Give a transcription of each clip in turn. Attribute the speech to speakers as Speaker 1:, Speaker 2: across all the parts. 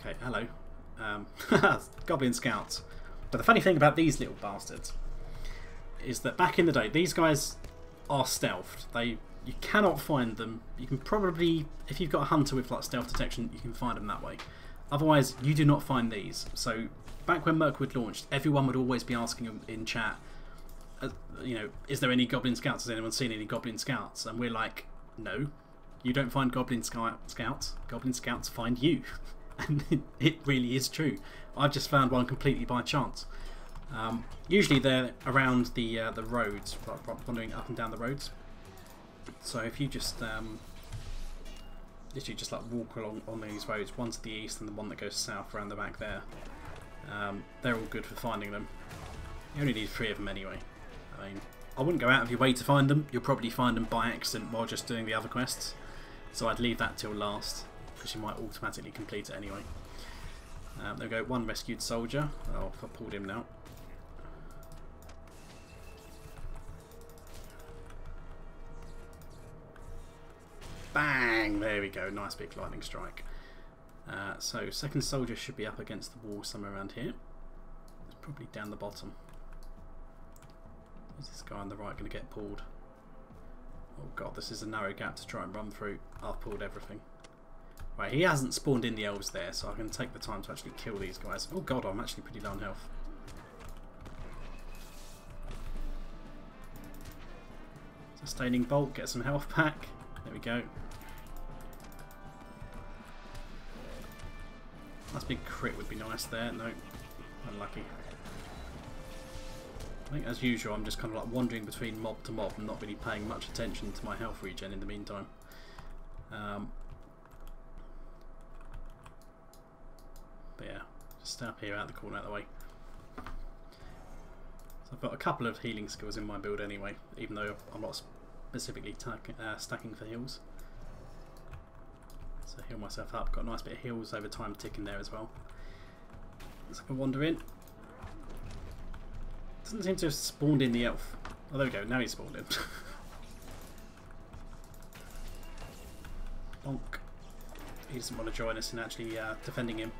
Speaker 1: Okay, hello. Goblin scouts. But the funny thing about these little bastards is that back in the day, these guys are stealthed. You cannot find them. You can probably, if you've got a hunter with like stealth detection, you can find them that way. Otherwise, you do not find these. So back when Mirkwood launched, everyone would always be asking in chat, you know, is there any Goblin Scouts? Has anyone seen any Goblin Scouts? And we're like, no, you don't find Goblin Scouts. Goblin Scouts find you. And it really is true. I've just found one completely by chance. Usually they're around the roads, wandering up and down the roads. So if you just literally just like walk along on these roads, one to the east and the one that goes south around the back there, they're all good for finding them. You only need 3 of them anyway. I mean, I wouldn't go out of your way to find them. You'll probably find them by accident while just doing the other quests. So I'd leave that till last, because you might automatically complete it anyway. There we go, 1 rescued soldier. Oh, if I pulled him now. Bang! There we go, nice big lightning strike. So, second soldier should be up against the wall somewhere around here. It's probably down the bottom. Is this guy on the right going to get pulled? Oh god, this is a narrow gap to try and run through. I've pulled everything. Right, he hasn't spawned in the elves there, so I can take the time to actually kill these guys. Oh god, I'm actually pretty low on health. Sustaining bolt, get some health back. There we go. Nice big crit would be nice there. No, unlucky. I think as usual I'm just kind of like wandering between mob to mob and not really paying much attention to my health regen in the meantime. But yeah, just stay up here out the corner out of the way. So I've got a couple of healing skills in my build anyway, even though I'm not specifically stacking for heals. So heal myself up, got a nice bit of heals over time ticking there as well. So I can wander in. Doesn't seem to have spawned in the elf. Oh, there we go, now he's spawned in. Bonk. He doesn't want to join us in actually defending him.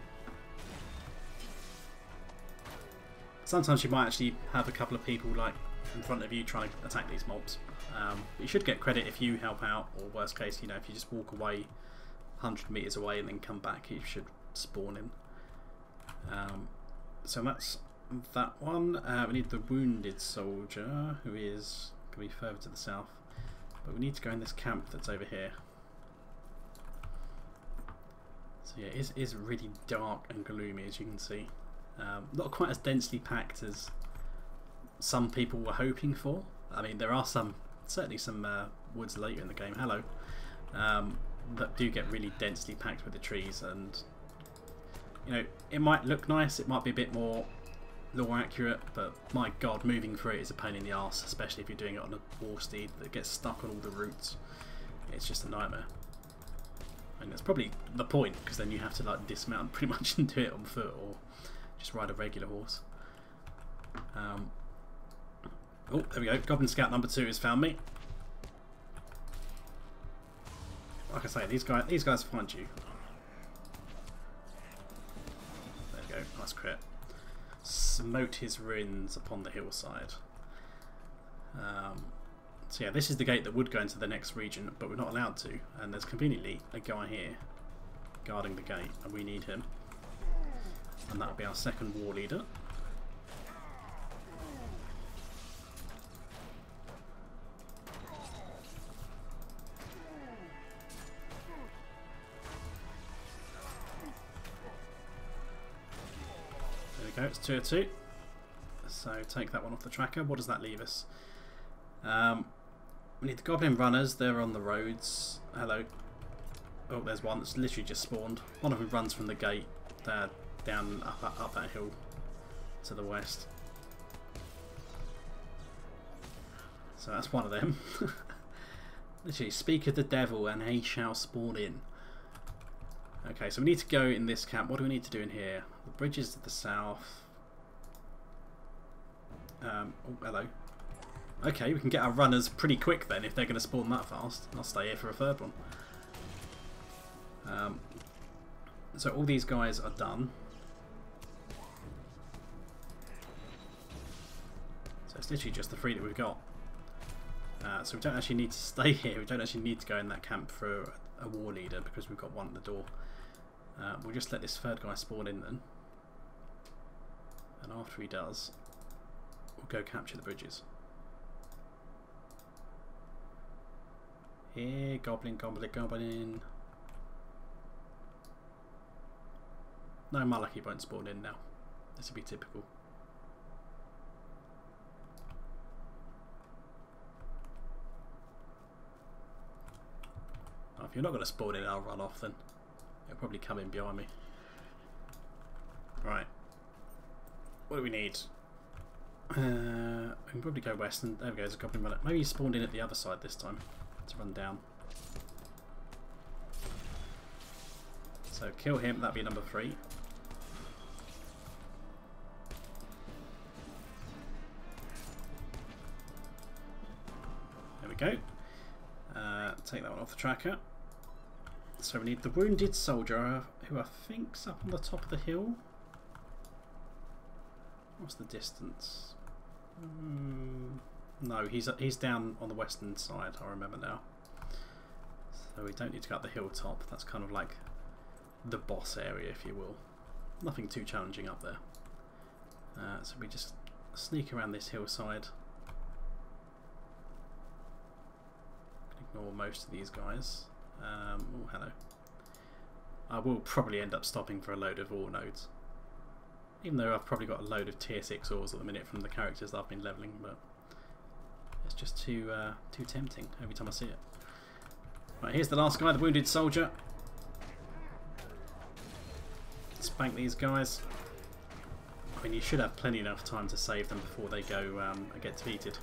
Speaker 1: Sometimes you might actually have a couple of people like in front of you trying to attack these mobs. You should get credit if you help out, or worst case, you know, if you just walk away 100 meters away and then come back, you should spawn in. So that's that one. We need the wounded soldier, who is going to be further to the south, but we need to go in this camp that's over here. So yeah, it is really dark and gloomy, as you can see. Not quite as densely packed as some people were hoping for. I mean, there are certainly some woods later in the game, hello, that do get really densely packed with the trees, and you know, it might look nice, it might be a bit more lore accurate, but my god, moving through it is a pain in the arse, especially if you're doing it on a war steed that gets stuck on all the roots. It's just a nightmare. And that's probably the point, because then you have to like dismount pretty much and do it on foot, or just ride a regular horse. Oh, there we go. Goblin Scout number 2 has found me. Like I say, these guys find you. There we go. Nice crit. Smote his rins upon the hillside. So yeah, this is the gate that would go into the next region, but we're not allowed to. And there's conveniently a guy here guarding the gate, and we need him. And that'll be our second war leader. There we go, it's 2 of 2. So take that one off the tracker. What does that leave us? We need the goblin runners, they're on the roads. Hello. Oh, there's one that's literally just spawned. One of them runs from the gate down up that hill to the west. So that's one of them. Literally, speak of the devil and he shall spawn in. Okay, so we need to go in this camp. What do we need to do in here? The bridge is to the south. Oh, hello. Okay, we can get our runners pretty quick then if they're going to spawn that fast. I'll stay here for a third one. So all these guys are done. So it's literally just the 3 that we've got. So we don't actually need to stay here. We don't actually need to go in that camp for a war leader because we've got one at the door. We'll just let this 3rd guy spawn in then. And after he does, we'll go capture the bridges. Here, goblin, goblin, goblin. No, Malekith won't spawn in now. This will be typical. Oh, if you're not going to spawn in, I'll run off then. It'll probably come in behind me. Right. What do we need? We can probably go west, and there we go, there's a goblin runner. Maybe he spawned in at the other side this time to run down. So kill him, that'd be number 3. There we go. Take that one off the tracker. So we need the wounded soldier, who I think's up on the top of the hill. What's the distance? No, he's down on the western side, I remember now. So we don't need to go up the hilltop. That's kind of like the boss area, if you will. Nothing too challenging up there. So we just sneak around this hillside. Ignore most of these guys. Oh, hello. I will probably end up stopping for a load of ore nodes. Even though I've probably got a load of tier 6 ores at the minute from the characters that I've been levelling, but it's just too tempting every time I see it. Right, here's the last guy, the wounded soldier. Spank these guys. I mean, you should have plenty enough time to save them before they go and get defeated.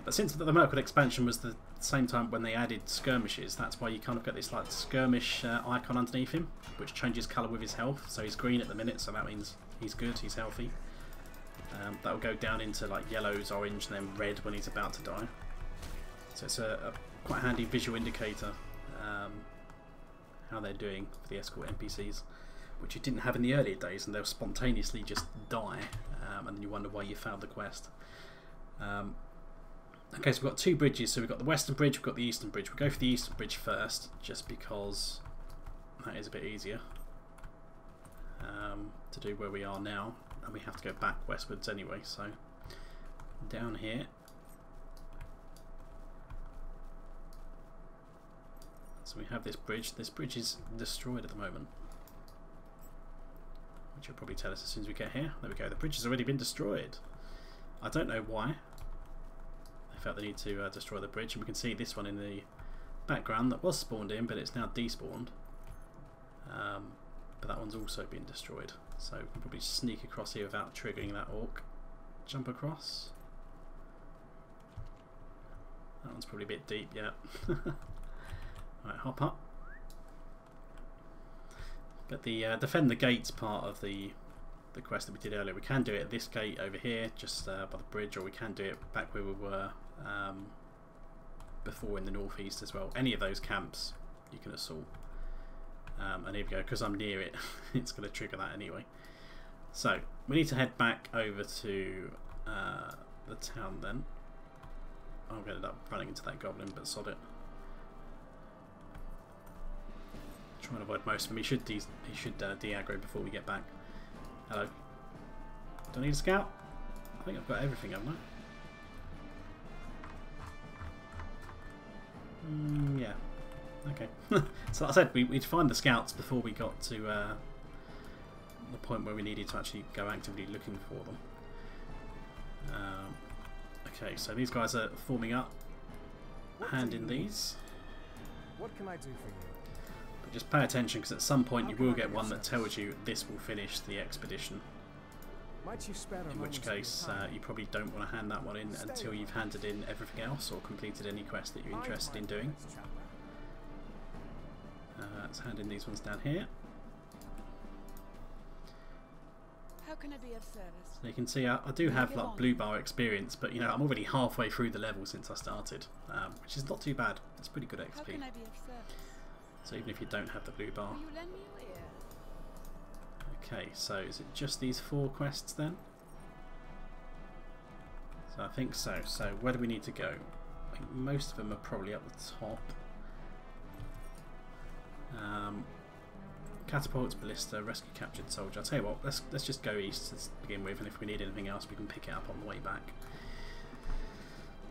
Speaker 1: But since the Mirkwood expansion was the same time when they added skirmishes, that's why you kind of get this like skirmish icon underneath him, which changes colour with his health. So he's green at the minute, so that means he's good, he's healthy. That will go down into like yellows, orange, and then red when he's about to die. So it's a quite handy visual indicator how they're doing for the escort NPCs, which you didn't have in the earlier days, and they'll spontaneously just die, and then you wonder why you failed the quest. Okay, so we've got 2 bridges. So we've got the western bridge, we've got the eastern bridge. We'll go for the eastern bridge first, just because that is a bit easier to do where we are now, and we have to go back westwards anyway. So down here, so we have this bridge. This bridge is destroyed at the moment, which will probably tell us as soon as we get here. There we go, the bridge has already been destroyed. I don't know why. I felt the need to destroy the bridge, and we can see this one in the background that was spawned in, but it's now despawned. But that one's also been destroyed, so we can probably sneak across here without triggering that orc. Jump across. That one's probably a bit deep, yeah. Right, hop up. But the defend the gates part of the quest that we did earlier, we can do it at this gate over here, just by the bridge, or we can do it back where we were before in the northeast as well. Any of those camps you can assault. And here we go, because I'm near it, it's going to trigger that anyway. So we need to head back over to the town then. I'm going to end up running into that goblin, but sod it. Try and avoid most of them. He should de-aggro before we get back. Hello. Do I need a scout? I think I've got everything, haven't I? Yeah. Okay. So like I said, we'd find the scouts before we got to the point where we needed to actually go actively looking for them. Okay, so these guys are forming up. Hand in these.
Speaker 2: What can I do for you?
Speaker 1: But just pay attention, because at some point you will get one that tells you this will finish the expedition. In which case you probably don't want to hand that one in until you've handed in everything else or completed any quest that you're interested in doing. Let's hand in these ones down here.
Speaker 3: How can I be of service?
Speaker 1: So you can see I do have like blue bar experience, but you know I'm already halfway through the level since I started, which is not too bad. It's pretty good XP.
Speaker 3: How can I be of service?
Speaker 1: So even if you don't have the blue bar,
Speaker 3: Will you lend me your ear?
Speaker 1: Okay, so is it just these 4 quests then? So I think so. So where do we need to go? I think most of them are probably up the top. Catapults, ballista, rescue captured soldier. I'll tell you what, let's just go east to begin with, and if we need anything else we can pick it up on the way back.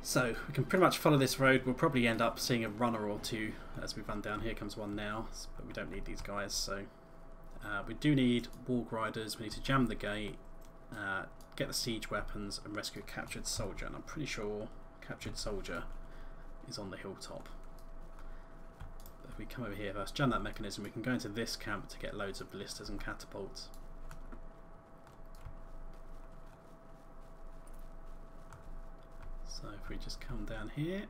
Speaker 1: So we can pretty much follow this road. We'll probably end up seeing a runner or two as we run down. Here comes one now, but we don't need these guys. So we do need walk riders. We need to jam the gate, get the siege weapons, and rescue a captured soldier. And I'm pretty sure captured soldier is on the hilltop. But if we come over here first, jam that mechanism, we can go into this camp to get loads of ballistas and catapults. So if we just come down here,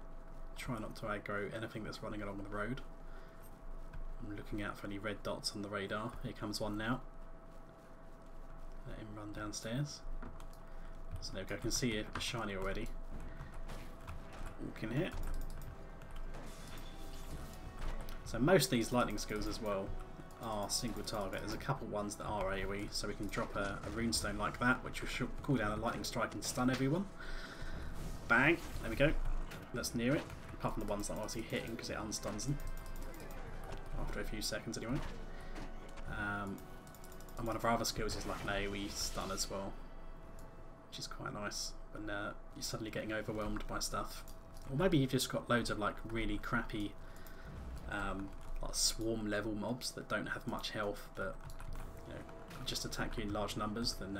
Speaker 1: try not to aggro anything that's running along the road. I'm looking out for any red dots on the radar. Here comes one now. Let him run downstairs. So there we go, I can see a shiny already. Walk in here. So most of these lightning skills as well are single target. There's a couple ones that are AoE, so we can drop a runestone like that, which will cool down a lightning strike and stun everyone. Bang! There we go. That's near it. Apart from the ones that are obviously hitting because it unstuns them. After a few seconds anyway. And one of our other skills is like an AoE stun as well. Which is quite nice when you're suddenly getting overwhelmed by stuff. Or maybe you've just got loads of like really crappy like swarm level mobs that don't have much health but you know, just attack you in large numbers, then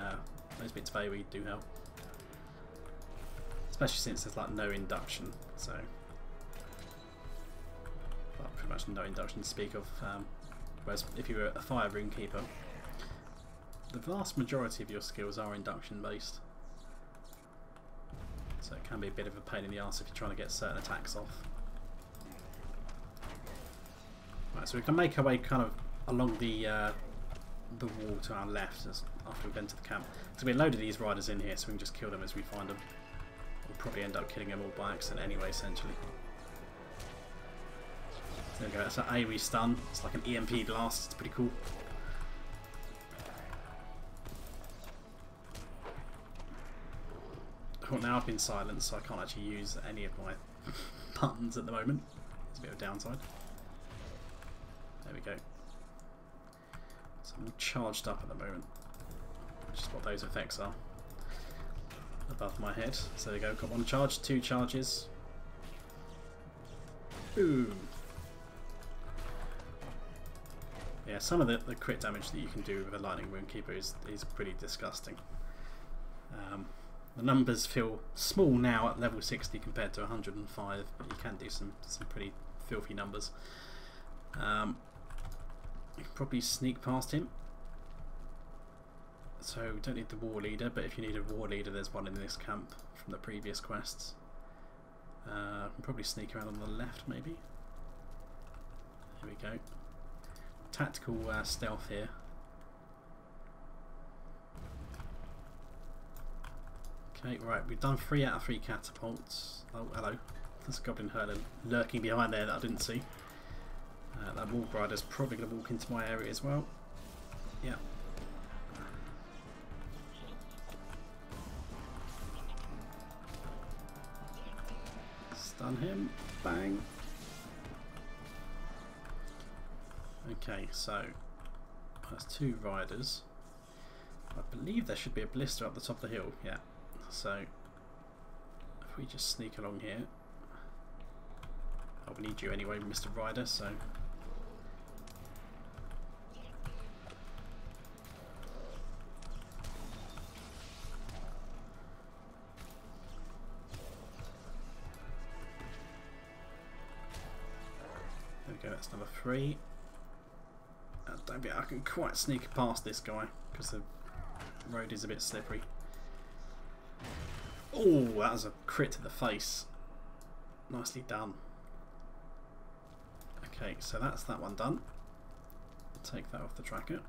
Speaker 1: those bits of AoE do help. Especially since there's like no induction, so well, pretty much no induction to speak of. Whereas if you're a fire runekeeper, the vast majority of your skills are induction based, so it can be a bit of a pain in the arse if you're trying to get certain attacks off. Right, so we can make our way kind of along the wall to our left after we've entered the camp. There's going to be a load of these riders in here, so we can just kill them as we find them. We'll probably end up killing them all by accident anyway, essentially. There we go, that's an AoE stun. It's like an EMP blast, it's pretty cool. Well, now I've been silenced, so I can't actually use any of my buttons at the moment. It's a bit of a downside. There we go. So I'm all charged up at the moment, which is what those effects are. Above my head. So there we go, got one charge, 2 charges. Boom! Yeah, some of the crit damage that you can do with a lightning runekeeper is pretty disgusting. The numbers feel small now at level 60 compared to 105, but you can do some pretty filthy numbers. You can probably sneak past him. So we don't need the war leader, but if you need a war leader, there's one in this camp from the previous quests. I can probably sneak around on the left, maybe. Here we go. Tactical stealth here. Okay, right, we've done 3 out of 3 catapults. Oh, hello. There's a goblin hurler lurking behind there that I didn't see. That walk rider's probably going to walk into my area as well. Yeah. Stun him. Bang. Okay, so that's 2 riders. I believe there should be a ballista up the top of the hill. Yeah. So if we just sneak along here. Oh, we need you anyway, Mr. Rider, so there we go, that's number 3. I don't think I can quite sneak past this guy because the road is a bit slippery. Oh, that was a crit to the face. Nicely done. Okay, so that's that one done. Take that off the tracker.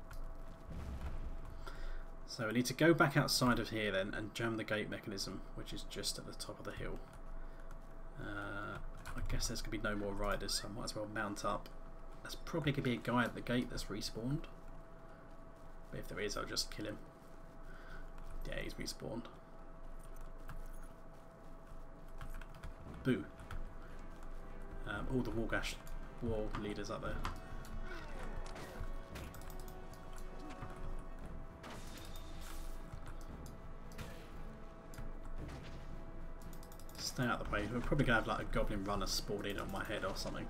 Speaker 1: So we need to go back outside of here then and jam the gate mechanism, which is just at the top of the hill. I guess there's going to be no more riders, so I might as well mount up. There's probably going to be a guy at the gate that's respawned. But if there is, I'll just kill him. Yeah, he's respawned. Boo. All the Wargash war leaders up there. Stay out of the way. We're probably going to have like a goblin runner spawn in on my head or something.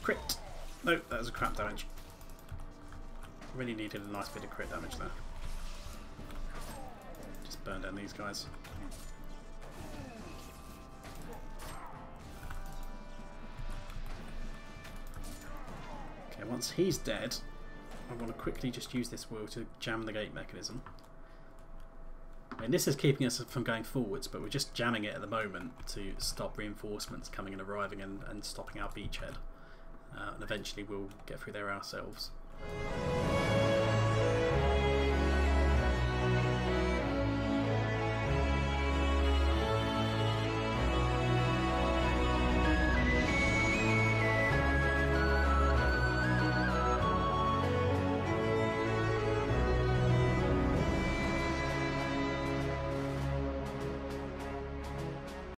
Speaker 1: Crit! No, that was a crap damage. Really needed a nice bit of crit damage there. Just burn down these guys. Okay, once he's dead, I want to quickly just use this wheel to jam the gate mechanism. I mean, this is keeping us from going forwards, but we're just jamming it at the moment to stop reinforcements coming and arriving and stopping our beachhead. And eventually we'll get through there ourselves.